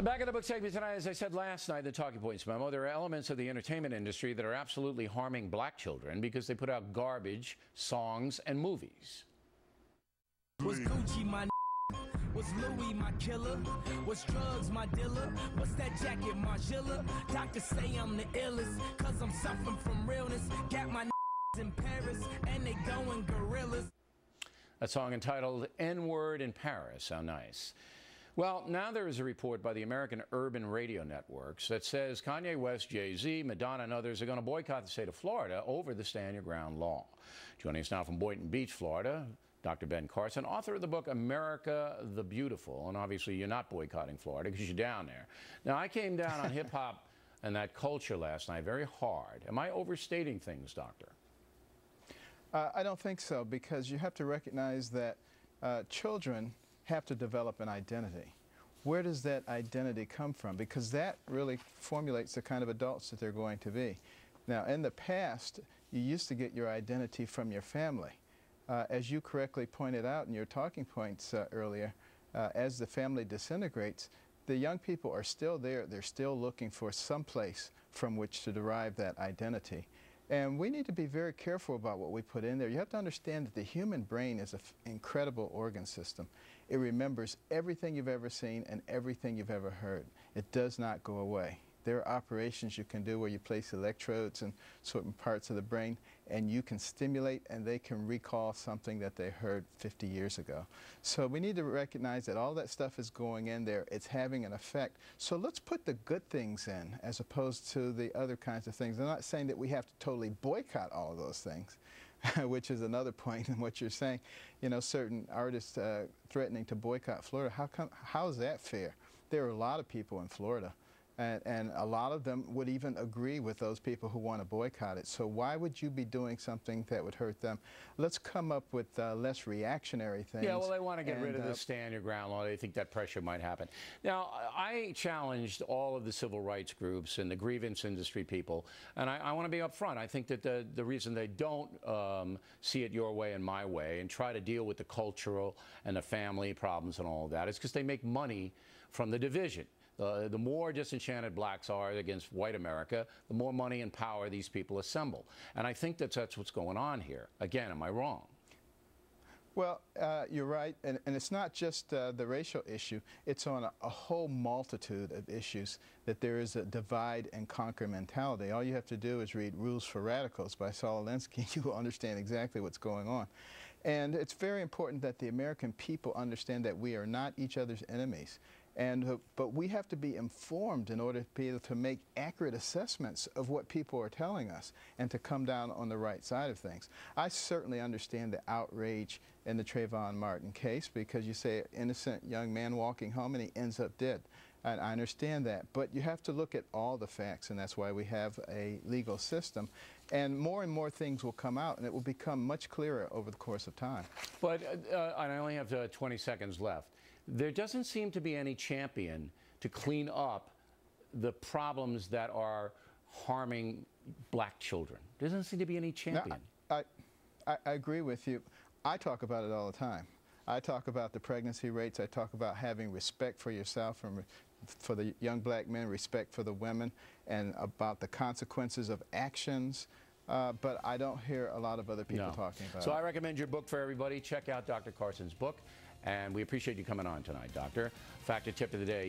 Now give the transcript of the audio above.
Back in the book segment tonight, as I said last night, the Talking Points memo, there are elements of the entertainment industry that are absolutely harming black children because they put out garbage, songs, and movies. Was Gucci my was Louis my killer? Was drugs my dealer? What's that jacket, Margilla? Doctors say I'm the illest, cause I'm suffering from realness. Got my in Paris, and they going gorillas. A song entitled N-Word in Paris. How nice. Well, now there is a report by the American Urban Radio Networks that says Kanye West, Jay-Z, Madonna, and others are going to boycott the state of Florida over the Stand Your Ground law. Joining us now from Boynton Beach, Florida, Dr. Ben Carson, author of the book America the Beautiful. And obviously you're not boycotting Florida because you're down there. Now, I came down on hip-hop and that culture last night very hard. Am I overstating things, Doctor? I don't think so, because you have to recognize that children have to develop an identity. Where does that identity come from? Because that really formulates the kind of adults that they're going to be. Now, in the past, you used to get your identity from your family. As you correctly pointed out in your talking points earlier, as the family disintegrates, the young people are still there. They're still looking for some place from which to derive that identity. And we need to be very careful about what we put in there. You have to understand that the human brain is an incredible organ system. It remembers everything you've ever seen and everything you've ever heard. It does not go away. There are operations you can do where you place electrodes in certain parts of the brain and you can stimulate and they can recall something that they heard 50 years ago. So we need to recognize that all that stuff is going in there. It's having an effect. So let's put the good things in as opposed to the other kinds of things. I'm not saying that we have to totally boycott all of those things, which is another point in what you're saying. You know, certain artists threatening to boycott Florida. How is that fair? There are a lot of people in Florida. And a lot of them would even agree with those people who want to boycott it. So why would you be doing something that would hurt them? Let's come up with less reactionary things. Yeah, well, they want to get rid of the Stand Your Ground law. They think that pressure might happen. Now, I challenged all of the civil rights groups and the grievance industry people, and I want to be upfront. I think that the reason they don't see it your way and my way and try to deal with the cultural and the family problems and all of that is because they make money from the division. The more disenchanted blacks are against white America, the more money and power these people assemble. And I think that's what's going on here. Again, am I wrong? Well, you're right, and it's not just the racial issue. It's on a whole multitude of issues that there is a divide and conquer mentality. All you have to do is read Rules for Radicals by Saul Alinsky. You will understand exactly what's going on. And it's very important that the American people understand that we are not each other's enemies. But we have to be informed in order to be able to make accurate assessments of what people are telling us and to come down on the right side of things. I certainly understand the outrage in the Trayvon Martin case because you say an innocent young man walking home and he ends up dead. And I understand that. But you have to look at all the facts, and that's why we have a legal system. And more things will come out, and it will become much clearer over the course of time. But I only have 20 seconds left. There doesn't seem to be any champion to clean up the problems that are harming black children. There doesn't seem to be any champion. No, I agree with you. I talk about it all the time. I talk about the pregnancy rates. I talk about having respect for yourself and for the young black men, respect for the women, and about the consequences of actions. But I don't hear a lot of other people talking about it. So I recommend your book for everybody. Check out Dr. Carson's book. And we appreciate you coming on tonight, Doctor. Factor tip of the day.